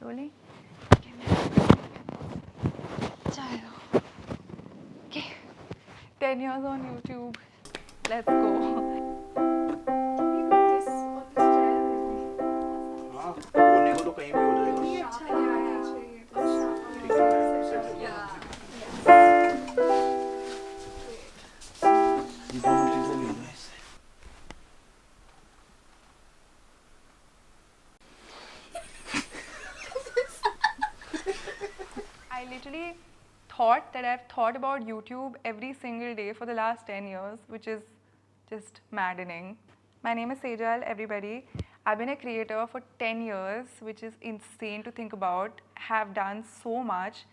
Rolling. Chalo. Okay. 10 years on YouTube. Let's go. हाँ होने को तो कहीं भी हो जाएगा ठीक है ये दोनों चीजें ले लो इससे I literally thought that I've thought about YouTube every single day for the last 10 years, which is just maddening. My name is Sejal, everybody. I've been a creator for 10 years, which is insane to think about. Have done so much,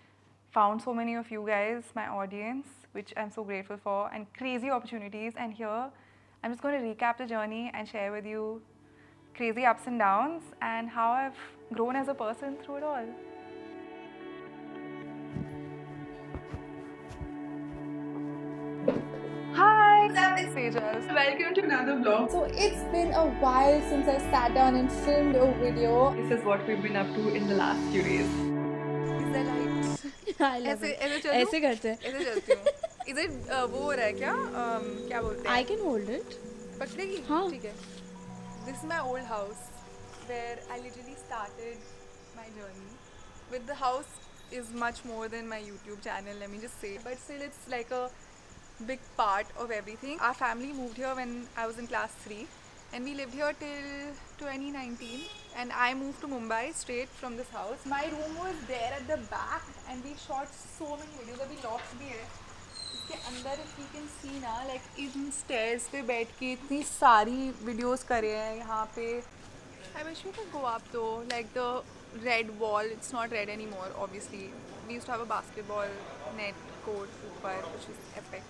found so many of you guys, my audience, which I'm so grateful for, and crazy opportunities. And here, I'm just going to recap the journey and share with you crazy ups and downs and how I've grown as a person through it all. Hi, I'm Sejal. Welcome to another vlog. So it's been a while since I sat down and filmed a video. This is what we've been up to in the last few days. Is that right? I love it. ऐसे करते हैं. ऐसे चलती हूँ. Is it वो हो रहा है क्या? क्या बोलते हैं? I can hold it. पकड़ेगी? हाँ. ठीक है. This is my old house where I literally started my journey. With the house is much more than my YouTube channel, let me just say. But still, it's like a big part of everything. Our family moved here when I was in class 3 and we lived here till 2019 and I moved to Mumbai straight from this house. My room was there at the back and we shot so many videos. अभी locks भी है. इसके अंदर if you can see ना, like इन stairs पे बैठ के इतनी सारी videos करे हैं यहाँ पे. I wish we could go up though, like the red wall, it's not red anymore obviously. We used to have a basketball net court ऊपर, which was epic.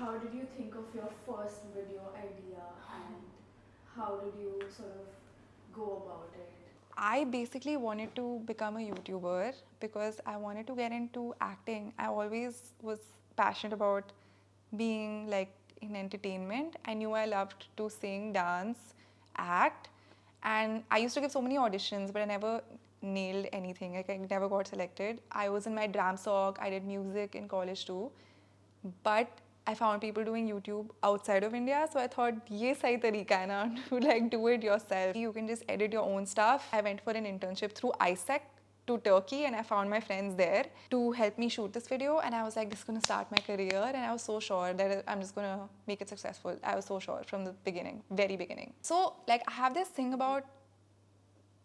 How did you think of your first video idea and how did you sort of go about it? I basically wanted to become a YouTuber because I wanted to get into acting. I always was passionate about being like in entertainment. I knew I loved to sing, dance, act, and I used to give so many auditions, but I never nailed anything. Like I never got selected. I was in my dram sock. I did music in college too, but I found people doing YouTube outside of India, so I thought, ye sahi tarika hai na, to like do it yourself. You can just edit your own stuff. I went for an internship through ISEC to Turkey and I found my friends there to help me shoot this video, and I was like, this is gonna start my career, and I was so sure that I'm just gonna make it successful. I was so sure from the beginning, very beginning. So like I have this thing about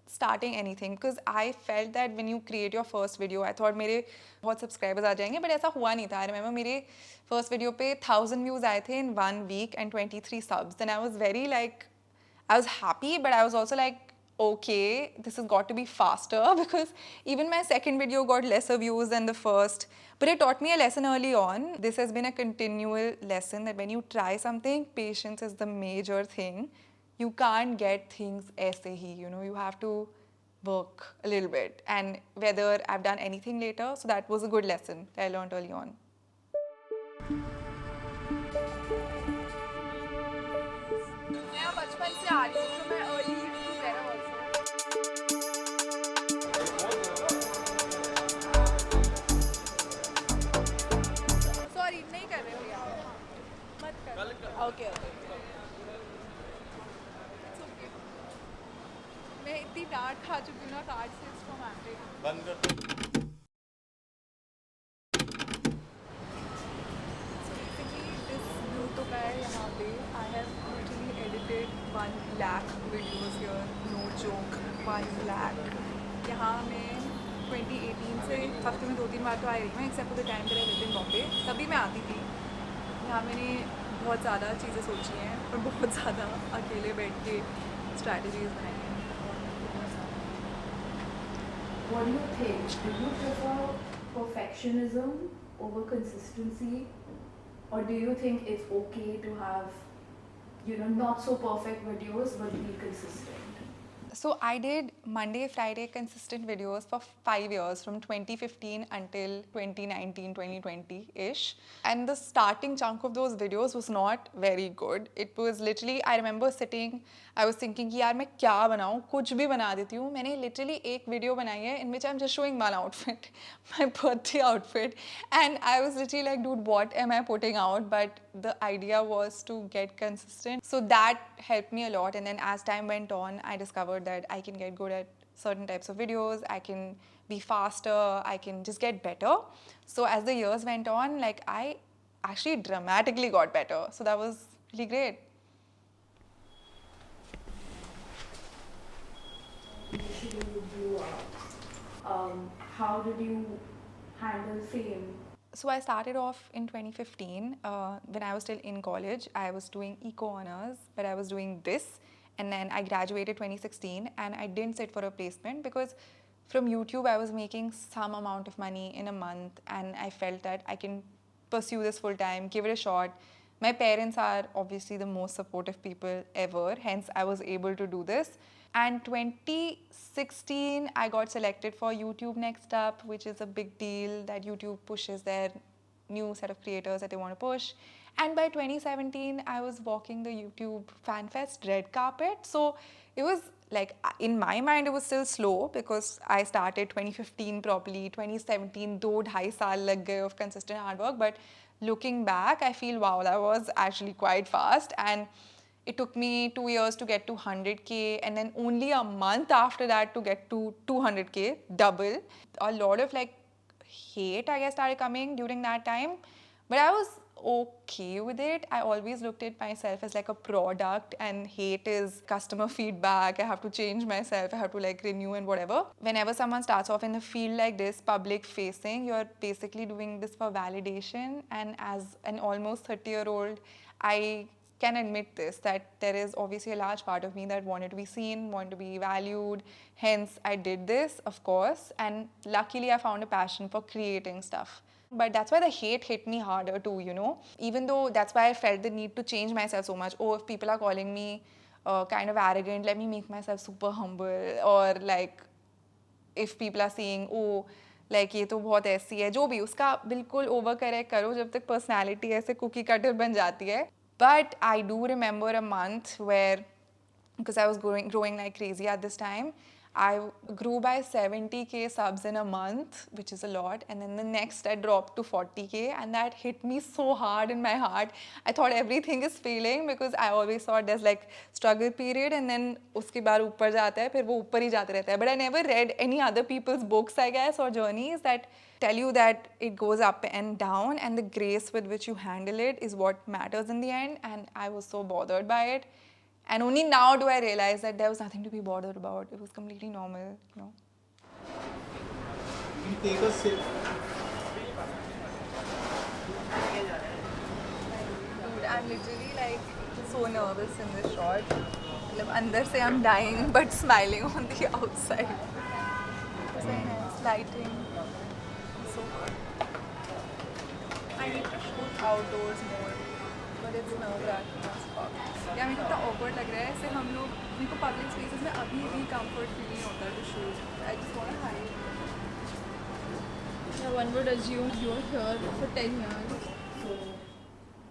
starting anything because I felt that when you create your first video, I thought मेरे बहुत subscribers आ जाएंगे, but ऐसा हुआ नहीं था. I remember मेरे first video पे 1000 views आए थे in 1 week and 23 subs, and I was very like, I was happy, but I was also like, okay, this has got to be faster because even my second video got lesser views than the first. But it taught me a lesson early on. This has been a continual lesson that when you try something, patience is the major thing. You can't get things aise hi, you know, you have to work a little bit. And whether I've done anything later, so that was a good lesson that I learned early on. मैं बचपन से आ रही हूँ, तो मैं early YouTube era also. Sorry, नहीं कर रहे हो यार. मत कर. Okay. मैं इतनी डांट खा चुकी हूँ ना कार्ड से, इसको मारते बंद कर दो. So basically this YouTube है यहाँ पे. I have literally edited 1 lakh videos here, no joke, 1 lakh. यहाँ मैं 2018 से हफ्ते में 2-3 बार तो आ रही हूँ, except for the time that I lived in Bombay. तभी मैं आती थी. यहाँ मैंने बहुत ज़्यादा चीज़ें सोची हैं और बहुत ज़्यादा अकेले बैठ के strategies बनाई हैं. What do you think? Do you prefer perfectionism over consistency, or do you think it's okay to have, you know, not so perfect videos but be consistent? So I did Monday, Friday consistent videos for 5 years from 2015 until 2019, 2020-ish. And the starting chunk of those videos was not very good. It was literally, I remember sitting, I was thinking कि यार मैं क्या बनाऊँ, कुछ भी बना देती हूँ. मैंने literally एक video बनाई है in which I'm just showing one outfit, my birthday outfit. And I was literally like, dude, what am I putting out? But the idea was to get consistent. So that helped me a lot. And then as time went on, I discovered that I can get good at certain types of videos. I can be faster. I can just get better. So as the years went on, like I actually dramatically got better. So that was really great. Initially you blew up. How did you handle fame? So I started off in 2015 when I was still in college. I was doing eco honors, but I was doing this. And then I graduated 2016 and I didn't sit for a placement because from YouTube I was making some amount of money in a month and I felt that I can pursue this full time, give it a shot. My parents are obviously the most supportive people ever, hence I was able to do this. And 2016, I got selected for YouTube Next Up, which is a big deal that YouTube pushes their new set of creators that they want to push. And by 2017, I was walking the YouTube FanFest red carpet. So it was like, in my mind, it was still slow because I started 2015 properly, 2017, 2.5 saal lag gaye of consistent hard work. But looking back, I feel, wow, that was actually quite fast. And it took me 2 years to get to 100K and then only a month after that to get to 200K, double. A lot of like hate, I guess, started coming during that time. But I was okay with it. I always looked at myself as like a product and hate is customer feedback. I have to change myself. I have to like renew and whatever. Whenever someone starts off in a field like this, public facing, you're basically doing this for validation. And as an almost 30-year-old, I can admit this, that there is obviously a large part of me that wanted to be seen, wanted to be valued. Hence, I did this, of course. And luckily, I found a passion for creating stuff. But that's why the hate hit me harder too, you know. Even though that's why I felt the need to change myself so much. Oh, if people are calling me kind of arrogant, let me make myself super humble. Or like, if people are saying, oh, like ये तो बहुत ऐसी है, जो भी उसका बिल्कुल over correct करो जब तक पर्सनैलिटी ऐसे कुकी कटर बन जाती है. But I do remember a month where, because I was growing like crazy at this time, I grew by 70K subs in a month, which is a lot. And then the next I dropped to 40K and that hit me so hard in my heart. I thought everything is failing because I always thought there's like struggle period and then uske baad upar jata hai, phir wo upar hi jata rehta hai. But I never read any other people's books, I guess, or journeys that tell you that it goes up and down and the grace with which you handle it is what matters in the end. And I was so bothered by it. And only now do I realize that there was nothing to be bothered about. It was completely normal, you know. You take a sip. Dude, I'm literally like so nervous in this shot. Andar se I'm dying but smiling on the outside. It's very nice lighting. So good. I need to shoot outdoors more, but it's nerve-wracking as fuck. या मेरे को इतना awkward लग रहा है ऐसे हम लोग मेरे को public spaces में अभी भी comfort feel नहीं होता to shoot. I just want to hide. Yeah, one would assume you're here for 10 years. So,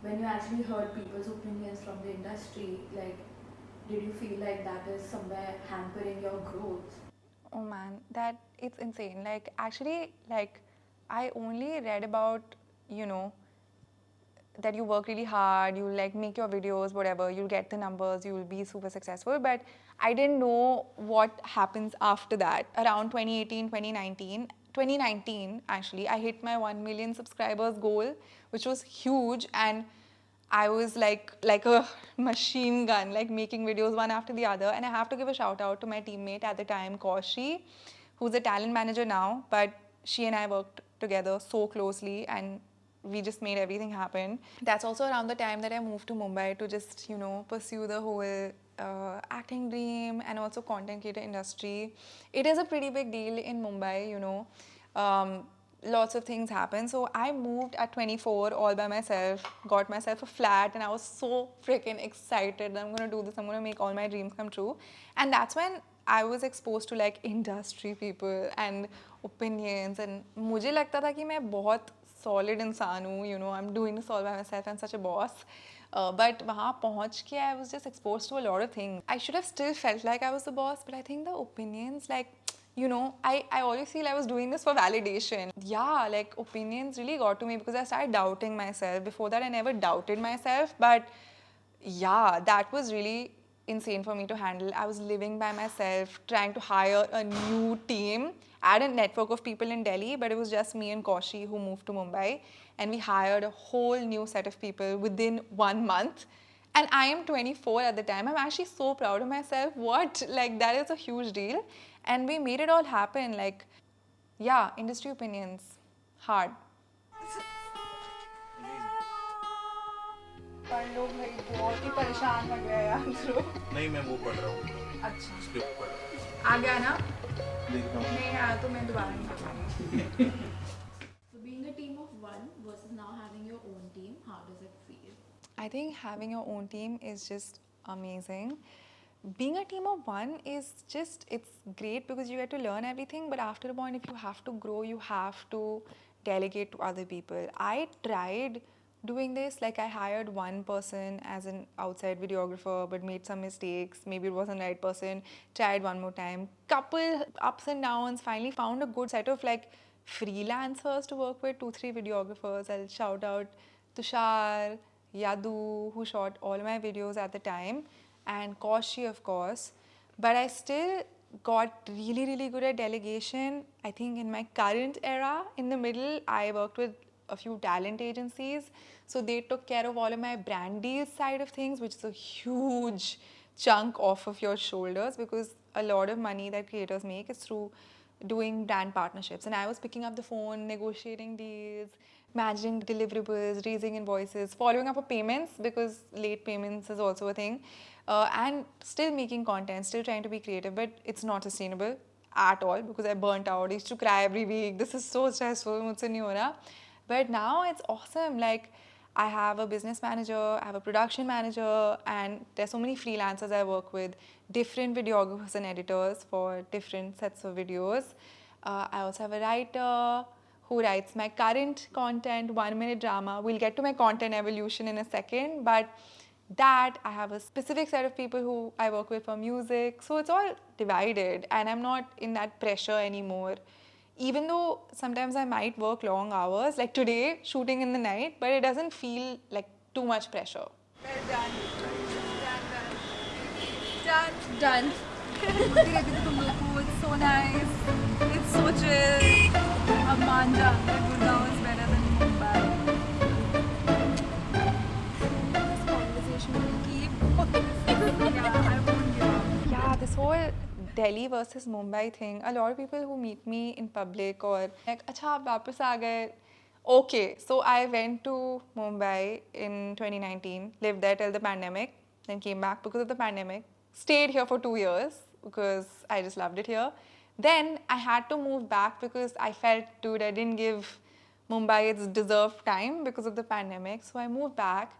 when you actually heard people's opinions from the industry, like, did you feel like that is somewhere hampering your growth? Oh man, that it's insane. Like actually, like I only read about, you know, that you work really hard, you like make your videos, whatever, you'll get the numbers, you'll be super successful. But I didn't know what happens after that. Around 2019 actually, I hit my 1 million subscribers goal, which was huge. And I was like a machine gun, like making videos one after the other. And I have to give a shout out to my teammate at the time, Kaushi, who's a talent manager now, but she and I worked together so closely and we just made everything happen. That's also around the time that I moved to Mumbai to just, you know, pursue the whole acting dream and also content creator industry. It is a pretty big deal in Mumbai, you know. Lots of things happen. So I moved at 24 all by myself, got myself a flat, and I was so freaking excited that I'm going to do this, I'm going to make all my dreams come true. And that's when I was exposed to like industry people and opinions, and मुझे लगता था कि मैं बहुत solid इंसान हूँ, you know, I'm doing this all by myself, I'm such a boss. But वहाँ पहुँच के I was just exposed to a lot of things. I should have still felt like I was the boss, but I think the opinions, like, you know, I always feel I was doing this for validation. Yeah, like opinions really got to me because I started doubting myself. Before that, I never doubted myself, but yeah, that was really insane for me to handle. I was living by myself, trying to hire a new team. I had a network of people in Delhi, but it was just me and Kaushi who moved to Mumbai. And we hired a whole new set of people within 1 month. And I am 24 at the time. I'm actually so proud of myself. What? Like, that is a huge deal. And we made it all happen. Like, yeah, industry opinions. Hard. पढ़ लो भाई, बहुत ही परेशान लग रहा है यार ध्रुव। नहीं, मैं वो पढ़ रहा हूँ। अच्छा, स्क्रिप्ट पढ़ रहा आ गया ना? देख रहा हूँ। नहीं आया तो मैं दोबारा नहीं पढ़ूंगी। So being a team of one versus now having your own team, how does it feel? I think having your own team is just amazing. Being a team of one is just, it's great because you get to learn everything, but after a point, if you have to grow, you have to delegate to other people. I tried doing this, like I hired one person as an outside videographer but made some mistakes, maybe it wasn't the right person, tried one more time, couple ups and downs, finally found a good set of like freelancers to work with, 2-3 videographers. I'll shout out Tushar, Yadu, who shot all my videos at the time, and Kaushi, of course. But I still got really, really good at delegation. I think in my current era, in the middle, I worked with a few talent agencies. So they took care of all of my brand deals side of things, which is a huge chunk off of your shoulders because a lot of money that creators make is through doing brand partnerships. And I was picking up the phone, negotiating deals, managing deliverables, raising invoices, following up for payments because late payments is also a thing, and still making content, still trying to be creative, but it's not sustainable at all because I burnt out. I used to cry every week. This is so stressful. मुझसे नहीं हो रहा. But now it's awesome. Like, I have a business manager, I have a production manager, and there's so many freelancers I work with, different videographers and editors for different sets of videos. I also have a writer who writes my current content, 1 minute drama. We'll get to my content evolution in a second, but that I have a specific set of people who I work with for music. So it's all divided, and I'm not in that pressure anymore. Even though sometimes I might work long hours, like today, shooting in the night, but it doesn't feel like too much pressure. Well done. Done. It's so nice. It's so chill. अब मान जा that Gurgaon is better than Mumbai. This conversation will keep going. Yeah, I won't give up. Yeah, this whole Delhi versus Mumbai thing, a lot of people who meet me in public or like, अच्छा आप वापस आ गए. Okay, so I went to Mumbai in 2019, lived there till the pandemic, then came back because of the pandemic, stayed here for 2 years because I just loved it here. Then I had to move back because I felt, dude, I didn't give Mumbai its deserved time because of the pandemic. So I moved back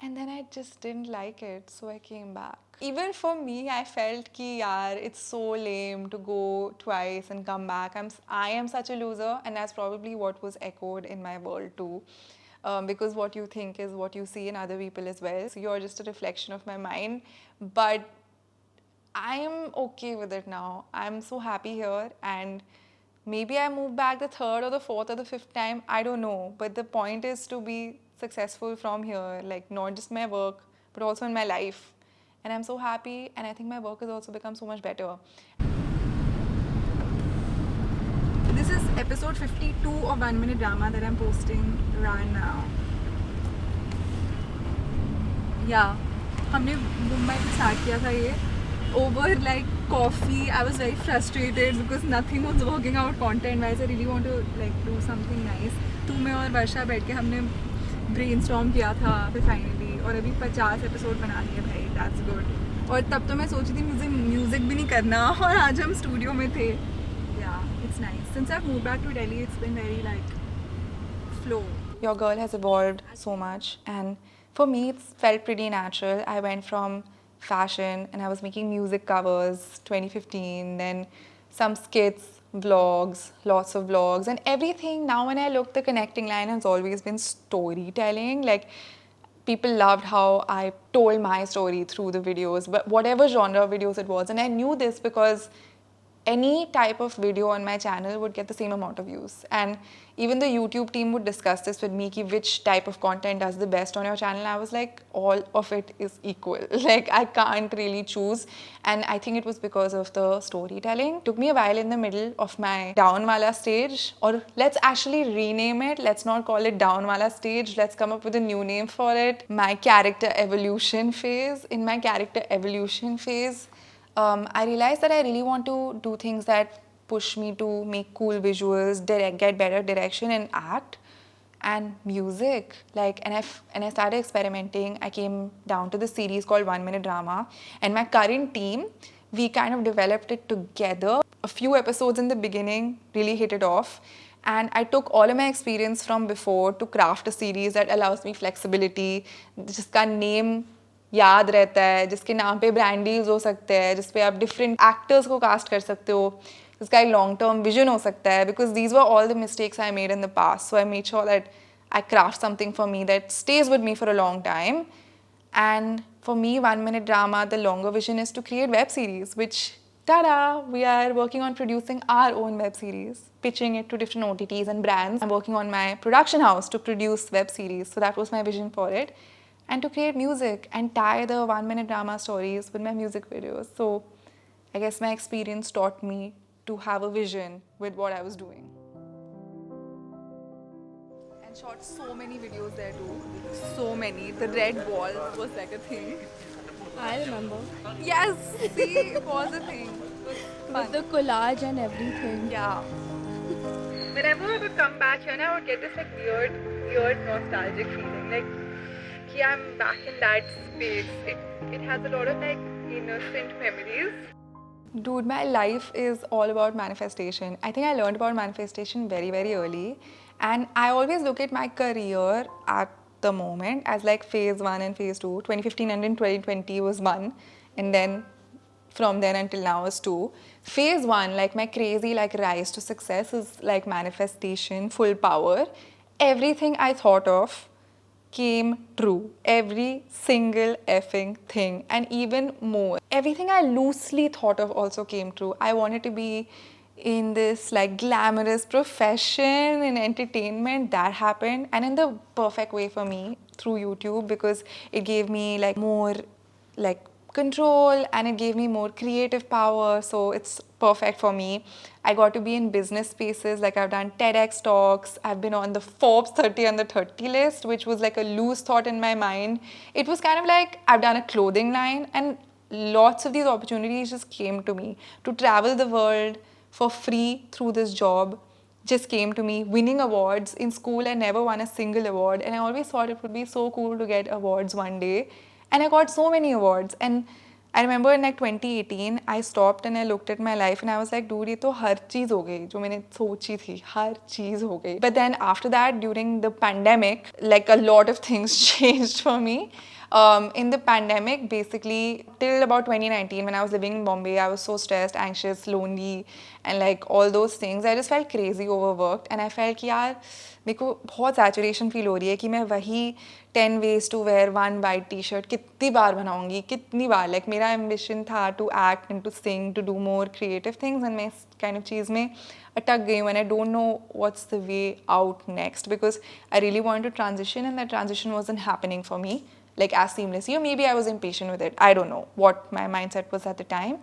and then I just didn't like it. So I came back. Even for me, I felt ki yaar, it's so lame to go twice and come back. I am such a loser, and that's probably what was echoed in my world too. Because what you think is what you see in other people as well. So you're just a reflection of my mind. But I am okay with it now. I'm so happy here, and maybe I move back the 3rd or the 4th or the 5th time. I don't know. But the point is to be successful from here, like not just my work, but also in my life. And I'm so happy, and I think my work has also become so much better. This is episode 52 of 1 minute drama that I'm posting right now. Yeah, हमने मुंबई से start किया था ये. Over like coffee, I was very frustrated because nothing was working out content-wise. I really want to like do something nice. तू मैं और वर्षा बैठ के हमने brainstorm किया था फिर finally, और अभी 50 एपिसोड बना लिए भाई. That's good. और तब तो मैं सोची थी मुझे म्यूजिक भी नहीं करना, और आज हम स्टूडियो में थे. Yeah, it's nice. Since I've moved back to Delhi, it's been very like flow. Your girl has evolved so much, and for me, it's felt pretty natural. I went from fashion, and I was making music covers 2015, then some skits, vlogs, lots of vlogs, and everything. Now when I look, the connecting line has always been storytelling. Like, people loved how I told my story through the videos, but whatever genre of videos it was. And I knew this because any type of video on my channel would get the same amount of views. And even the YouTube team would discuss this with me, ki which type of content does the best on your channel. I was like, all of it is equal. Like, I can't really choose. And I think it was because of the storytelling. It took me a while in the middle of my down wala stage, or let's actually rename it. Let's not call it down wala stage. Let's come up with a new name for it. My character evolution phase. In my character evolution phase, I realized that I really want to do things that push me to make cool visuals, get better direction, and act, and music. Like, and I started experimenting. I came down to the series called 1 Minute Drama, and my current team, we kind of developed it together. A few episodes in the beginning really hit it off, and I took all of my experience from before to craft a series that allows me flexibility, जिसका name याद रहता है, जिसके नाम पे brand deals हो सकते हैं, जिस पे आप डिफरेंट एक्टर्स को कास्ट कर सकते हो, जिसका एक लॉन्ग टर्म विजन हो सकता है. Because these were all the mistakes I made in the past, so I made sure that I craft something for me that stage with me for a long time. And for me, 1 Minute Drama, the longer vision is to create web series, which, tada, we are working on producing our own web series, pitching it to different OTTs and brands. I'm working on my production house to produce web series, so that was my vision for it. And to create music and tie the 1 Minute Drama stories with my music videos. So I guess my experience taught me to have a vision with what I was doing. And shot so many videos there too. So many. The red wall was like a thing. I remember. Yes, see, it was a thing. It was fun. With the collage and everything. Yeah. Whenever I would come back here, I would get this like weird nostalgic feeling. Like, I'm back in that space. It has a lot of like innocent memories. Dude, my life is all about manifestation. I think I learned about manifestation very, very early. And I always look at my career at the moment as like phase 1 and phase 2. 2015 and in 2020 was 1. And then from then until now is 2. Phase 1, like my crazy like rise to success, is like manifestation, full power. Everything I thought of came true. Every single effing thing, and even more. Everything I loosely thought of also came true. I wanted to be in this like glamorous profession in entertainment. That happened, and in the perfect way for me, through YouTube, because it gave me like more like control, and it gave me more creative power, so it's perfect for me. I got to be in business spaces, like I've done TEDx talks, I've been on the Forbes 30 under 30 list, which was like a loose thought in my mind. It was kind of like I've done a clothing line, and lots of these opportunities just came to me. To travel the world for free through this job just came to me. Winning awards. In school, I never won a single award, and I always thought it would be so cool to get awards one day. And I got so many awards. And I remember in like 2018, I stopped and I looked at my life and I was like, dude, ये तो हर चीज़ हो गई जो मैंने सोची थी, हर चीज़ हो गई. But then after that, during the pandemic, like a lot of things changed for me. In the pandemic, basically, till about 2019, when I was living in Bombay, I was so stressed, anxious, lonely, and like all those things. I just felt crazy overworked, and I felt कि यार मेरे को बहुत saturation feel हो रही है कि मैं वही 10 ways to wear one white t-shirt कितनी बार बनाऊंगी, कितनी बार. Like मेरा ambition था to act and to sing, to do more creative things, and मैं इस kind of चीज़ में अटक गई हूँ, and I don't know what's the way out next, because I really wanted to transition, and that transition wasn't happening for me like as seamlessly, or maybe I was impatient with it. I don't know what my mindset was at the time.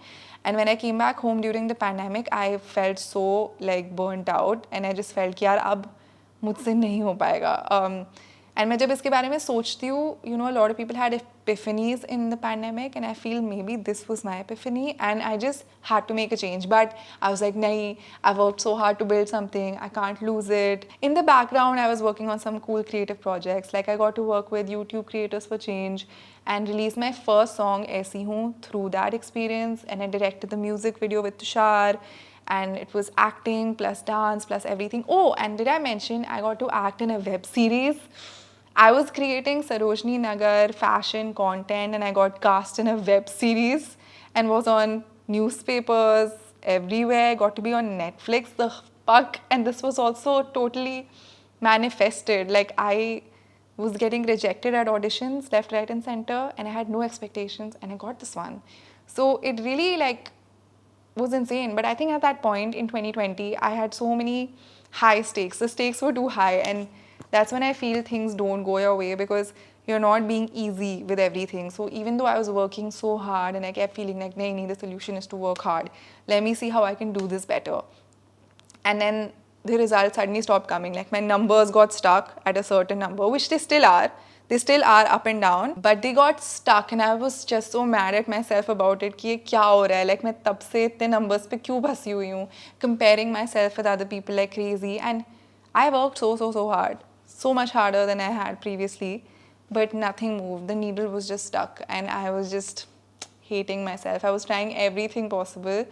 And when I came back home during the pandemic, I felt so like burnt out, and I just felt कि यार अब मुझसे नहीं हो पाएगा. And मैं जब इसके बारे में सोचती हूँ, you know, a lot of people had epiphanies in the pandemic, and I feel maybe this was my epiphany, and I just had to make a change. But I was like, nahi, I've worked so hard to build something, I can't lose it. In the background, I was working on some cool creative projects. Like I got to work with YouTube Creators for Change and release my first song, Aisi Hoon, through that experience, and I directed the music video with Tushar. And it was acting plus dance plus everything. Oh, and did I mention I got to act in a web series? I was creating Sarojini Nagar fashion content and I got cast in a web series and was on newspapers everywhere, got to be on Netflix, the fuck. And this was also totally manifested. Like I was getting rejected at auditions left, right and center and I had no expectations and I got this one. So it really like was insane. But I think at that point in 2020, I had so many high stakes. The stakes were too high, and that's when I feel things don't go your way because you're not being easy with everything. So even though I was working so hard and I kept feeling like, nahi, the solution is to work hard. Let me see how I can do this better. And then the results suddenly stopped coming. Like my numbers got stuck at a certain number, which they still are. They still are up and down, but they got stuck and I was just so mad at myself about it कि ये क्या हो रहा है? Like मैं तब से इतने numbers पे क्यों फंसी हुई हूँ? Comparing myself with other people like crazy, and I worked so hard, so much harder than I had previously, but nothing moved. The needle was just stuck and I was just hating myself. I was trying everything possible,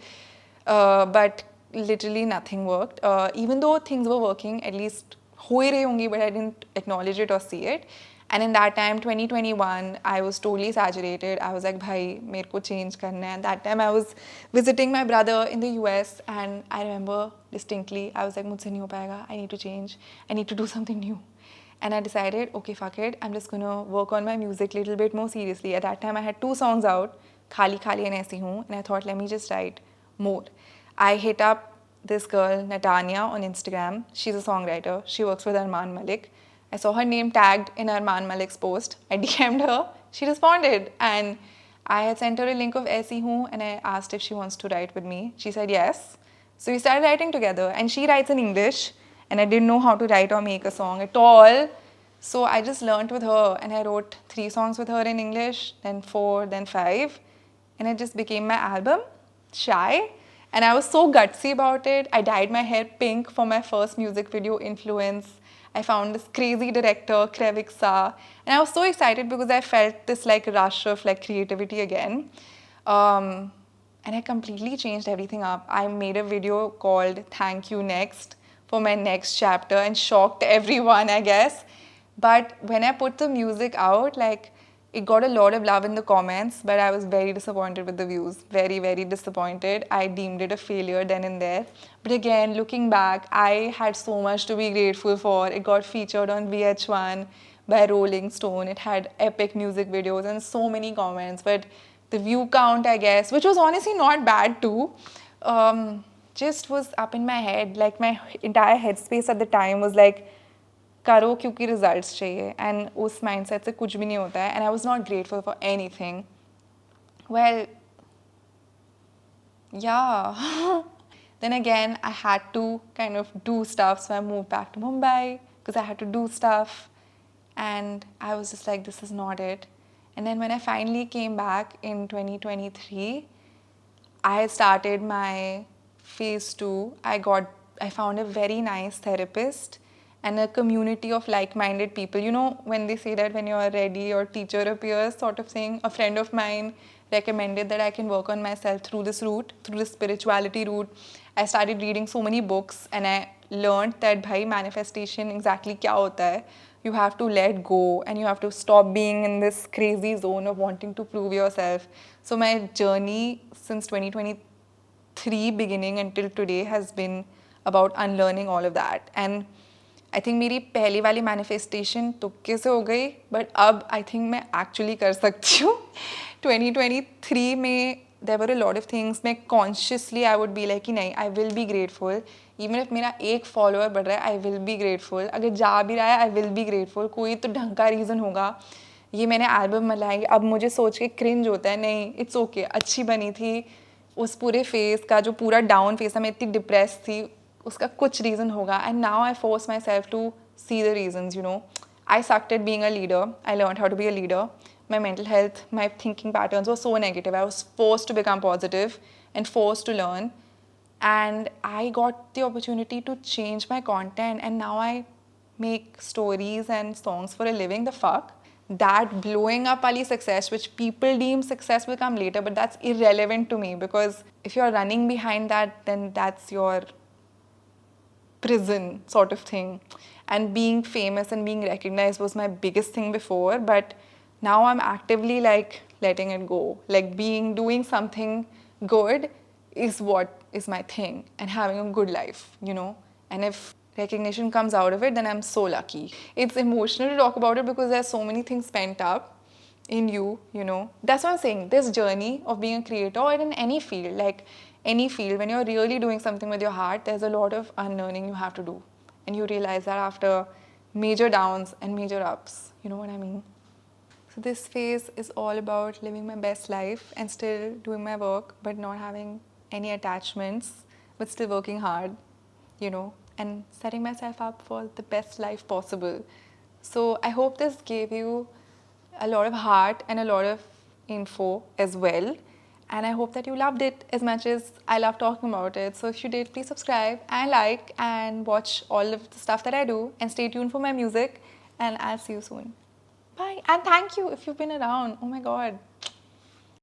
but literally nothing worked. Even though things were working, at least हो ही रही होंगी, but I didn't acknowledge it or see it. And in that time, 2021, I was totally saturated. I was like, bhai, mere ko change karna hai. And that time I was visiting my brother in the US and I remember distinctly, I was like, mujhse nahi ho payega. I need to change. I need to do something new. And I decided, okay, fuck it. I'm just gonna work on my music a little bit more seriously. At that time, I had 2 songs out, Khali Khali and Aisi Hoon. And I thought, let me just write more. I hit up this girl, Natanya, on Instagram. She's a songwriter. She works with Arman Malik. I saw her name tagged in Arman Malik's post. I DM'd her. She responded. And I had sent her a link of Aisi Hoon and I asked if she wants to write with me. She said yes. So we started writing together. And she writes in English. And I didn't know how to write or make a song at all. So I just learnt with her. And I wrote 3 songs with her in English, then 4, then 5. And it just became my album, Shy. And I was so gutsy about it. I dyed my hair pink for my first music video, Influence. I found this crazy director, Kreviksa, and I was so excited because I felt this like rush of like creativity again. And I completely changed everything up. I made a video called Thank You Next for my next chapter and shocked everyone, I guess. But when I put the music out, like it got a lot of love in the comments, but I was very disappointed with the views. Very disappointed. I deemed it a failure then and there. But again, looking back, I had so much to be grateful for. It got featured on VH1 by Rolling Stone. It had epic music videos and so many comments. But the view count, I guess, which was honestly not bad too, just was up in my head. Like my entire headspace at the time was like, करो क्योंकि results चाहिए and उस mindset से कुछ भी नहीं होता है and I was not grateful for anything well yeah. Then again, I had to kind of do stuff, so I moved back to Mumbai because I had to do stuff, and I was just like, this is not it. And then when I finally came back in 2023, I started my phase 2. I found a very nice therapist and a community of like-minded people. You know, when they say that when you're ready, your teacher appears, sort of thing. A friend of mine recommended that I can work on myself through this route, through the spirituality route. I started reading so many books and I learned that bhai, manifestation exactly kya hota hai. You have to let go and you have to stop being in this crazy zone of wanting to prove yourself. So my journey since 2023 beginning until today has been about unlearning all of that. And I think मेरी पहली वाली manifestation तुक्के से हो गई, but अब I think मैं actually कर सकती हूँ. 2023 में there were a lot of things. मैं consciously I would be like कि नहीं, I will be grateful. Even if मेरा एक follower बढ़ रहा है, I will be grateful. अगर जा भी रहा है, I will be grateful. कोई तो ढंग का reason होगा. ये मैंने album बनाई, अब मुझे सोच के cringe होता है, नहीं, it's okay, अच्छी बनी थी. उस पूरे phase का जो पूरा down phase था, मैं इतनी depressed थी, उसका कुछ reason होगा. And now I force myself to see the reasons, you know. I sucked at being a leader. I learned how to be a leader. My mental health, my thinking patterns were so negative. I was forced to become positive and forced to learn. And I got the opportunity to change my content, and now I make stories and songs for a living. The fuck? That blowing up wali success, which people deem success, will come later, but that's irrelevant to me, because if you're running behind that, then that's your prison sort of thing. and being famous and being recognized was my biggest thing before, but now I'm actively like letting it go. Like doing something good is what is my thing, and having a good life, you know. And if recognition comes out of it, then I'm so lucky. It's emotional to talk about it because there's so many things pent up in you, you know. That's what I'm saying. This journey of being a creator or in any field, like any field, when you're really doing something with your heart, there's a lot of unlearning you have to do. And you realize that after major downs and major ups, you know what I mean? So this phase is all about living my best life and still doing my work, but not having any attachments, but still working hard, you know, and setting myself up for the best life possible. So I hope this gave you a lot of heart and a lot of info as well. And I hope that you loved it as much as I love talking about it. So if you did, please subscribe and like and watch all of the stuff that I do. And stay tuned for my music. And I'll see you soon. Bye. And thank you if you've been around. Oh my God.